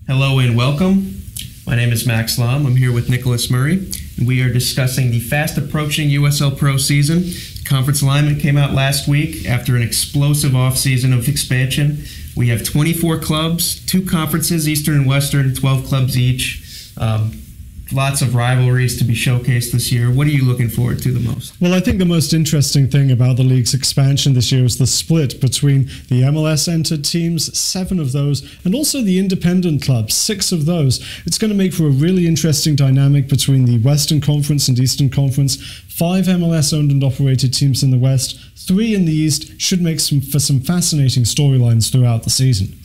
Hello and welcome. My name is Max Lom. I'm here with Nicholas Murray, and we are discussing the fast approaching USL Pro season. Conference alignment came out last week after an explosive offseason of expansion. We have 24 clubs, 2 conferences, Eastern and Western, 12 clubs each. Lots of rivalries to be showcased this year. What are you looking forward to the most? Well, I think the most interesting thing about the league's expansion this year is the split between the MLS-entered teams, 7 of those, and also the independent clubs, 6 of those. It's going to make for a really interesting dynamic between the Western Conference and Eastern Conference. 5 MLS-owned and operated teams in the West, 3 in the East. Should make for some fascinating storylines throughout the season.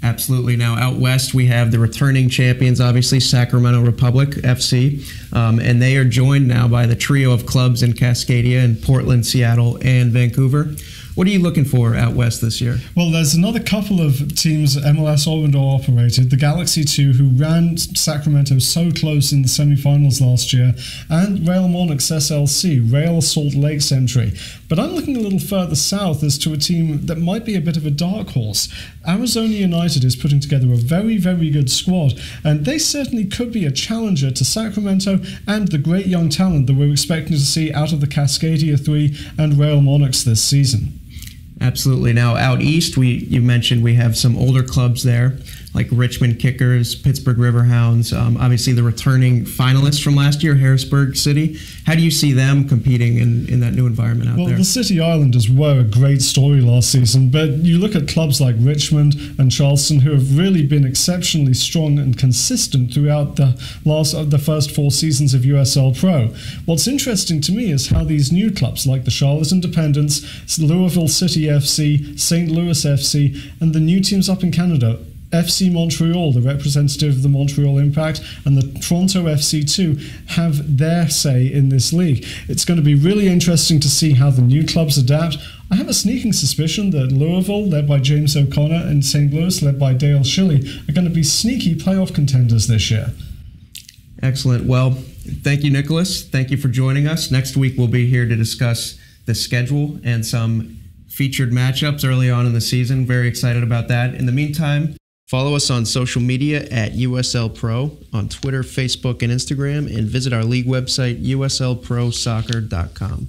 Absolutely. Now, out west, we have the returning champions, obviously, Sacramento Republic FC, and they are joined now by the trio of clubs in Cascadia and Portland, Seattle, and Vancouver. What are you looking for out west this year? Well, there's another couple of teams, MLS owned or operated, the Galaxy 2, who ran Sacramento so close in the semi-finals last year, and Real Monarchs SLC, Real Salt Lake's entry. But I'm looking a little further south as to a team that might be a bit of a dark horse. Arizona United is putting together a very, very good squad, and they certainly could be a challenger to Sacramento and the great young talent that we're expecting to see out of the Cascadia 3 and Real Monarchs this season. Absolutely. Now, out east, you mentioned we have some older clubs there, like Richmond Kickers, Pittsburgh Riverhounds, obviously the returning finalists from last year, Harrisburg City. How do you see them competing in that new environment out there? Well, the City Islanders were a great story last season, but you look at clubs like Richmond and Charleston, who have really been exceptionally strong and consistent throughout the first 4 seasons of USL Pro. What's interesting to me is how these new clubs, like the Charlotte Independence, Louisville City FC, St. Louis FC, and the new teams up in Canada, FC Montreal, the representative of the Montreal Impact, and the Toronto FC2 have their say in this league. It's going to be really interesting to see how the new clubs adapt. I have a sneaking suspicion that Louisville, led by James O'Connor, and St. Louis, led by Dale Shilley, are going to be sneaky playoff contenders this year. Excellent. Well, thank you, Nicholas. Thank you for joining us. Next week, we'll be here to discuss the schedule and some featured matchups early on in the season. Very excited about that. In the meantime, follow us on social media at USL Pro on Twitter, Facebook, and Instagram, and visit our league website, uslprosoccer.com.